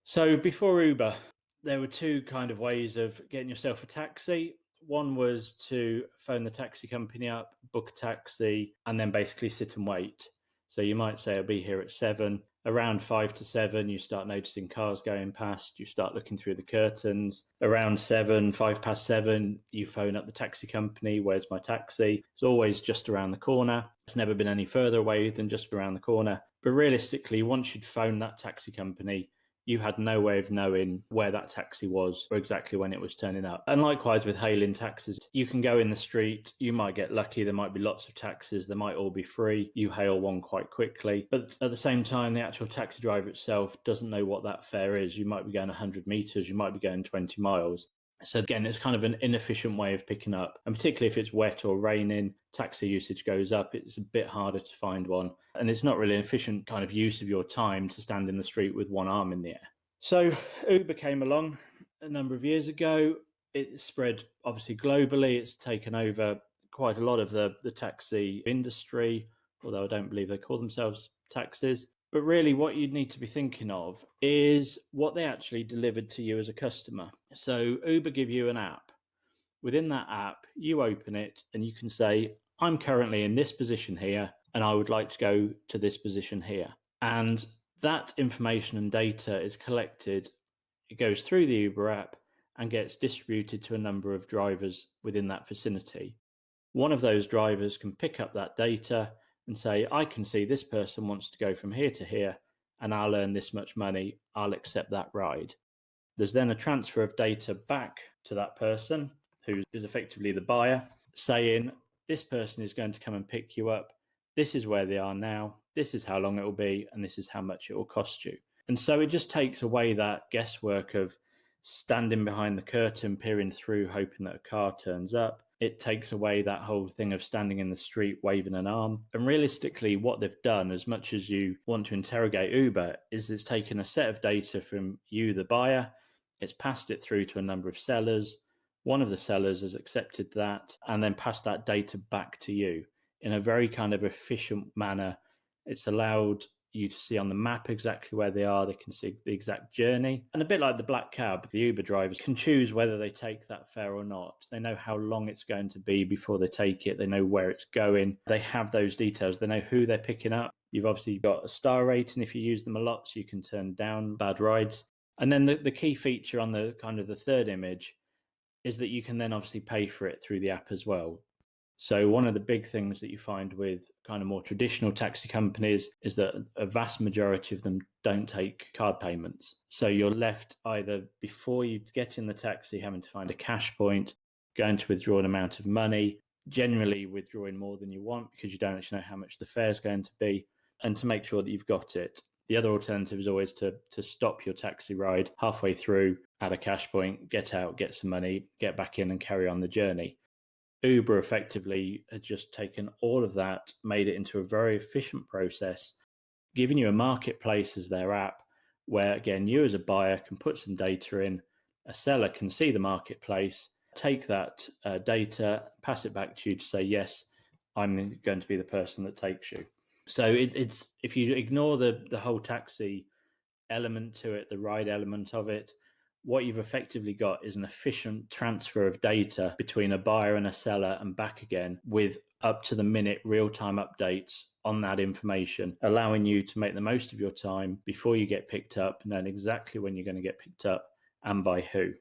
So before Uber, there were two kind of ways of getting yourself a taxi. One was to phone the taxi company up, book a taxi, and then basically sit and wait. So you might say, I'll be here at 7. Around 5 to 7, you start noticing cars going past. You start looking through the curtains. Around 7, 5 past 7, you phone up the taxi company. Where's my taxi? It's always just around the corner. It's never been any further away than just around the corner. But realistically, once you'd phoned that taxi company, you had no way of knowing where that taxi was or exactly when it was turning up. And likewise with hailing taxis, you can go in the street, you might get lucky, there might be lots of taxis, they might all be free, you hail one quite quickly. But at the same time, the actual taxi driver itself doesn't know what that fare is. You might be going 100 meters, you might be going 20 miles. So again, it's kind of an inefficient way of picking up. And particularly if it's wet or raining, taxi usage goes up. It's a bit harder to find one. And it's not really an efficient kind of use of your time to stand in the street with one arm in the air. So Uber came along a number of years ago. It spread obviously globally. It's taken over quite a lot of the taxi industry, although I don't believe they call themselves taxis. But really, what you need to be thinking of is what they actually delivered to you as a customer. So Uber give you an app. Within that app, you open it and you can say, I'm currently in this position here, and I would like to go to this position here. And that information and data is collected. It goes through the Uber app and gets distributed to a number of drivers within that vicinity. One of those drivers can pick up that data and say, I can see this person wants to go from here to here, and I'll earn this much money. I'll accept that ride. There's then a transfer of data back to that person, who is effectively the buyer, saying, this person is going to come and pick you up. This is where they are now. This is how long it will be, and this is how much it will cost you. And so it just takes away that guesswork of standing behind the curtain, peering through, hoping that a car turns up. It takes away that whole thing of standing in the street waving an arm. And realistically, what they've done, as much as you want to interrogate Uber, is it's taken a set of data from you, the buyer, it's passed it through to a number of sellers. One of the sellers has accepted that and then passed that data back to you in a very kind of efficient manner. It's allowed you to see on the map exactly where they are. They can see the exact journey. And a bit like the black cab, the Uber drivers can choose whether they take that fare or not. They know how long it's going to be before they take it. They know where it's going. They have those details. They know who they're picking up. You've obviously got a star rating if you use them a lot, so you can turn down bad rides. And then the key feature on the kind of the third image is that you can then obviously pay for it through the app as well. So one of the big things that you find with kind of more traditional taxi companies is that a vast majority of them don't take card payments. So you're left either before you get in the taxi having to find a cash point, going to withdraw an amount of money, generally withdrawing more than you want because you don't actually know how much the fare is going to be, and to make sure that you've got it. The other alternative is always to stop your taxi ride halfway through, at a cash point, get out, get some money, get back in and carry on the journey. Uber effectively had just taken all of that, made it into a very efficient process, giving you a marketplace as their app, where again, you as a buyer can put some data in, a seller can see the marketplace, take that data, pass it back to you to say, yes, I'm going to be the person that takes you. So it's if you ignore the whole taxi element to it, the ride element of it, what you've effectively got is an efficient transfer of data between a buyer and a seller and back again, with up to the minute real-time updates on that information, allowing you to make the most of your time before you get picked up, knowing exactly when you're going to get picked up and by who.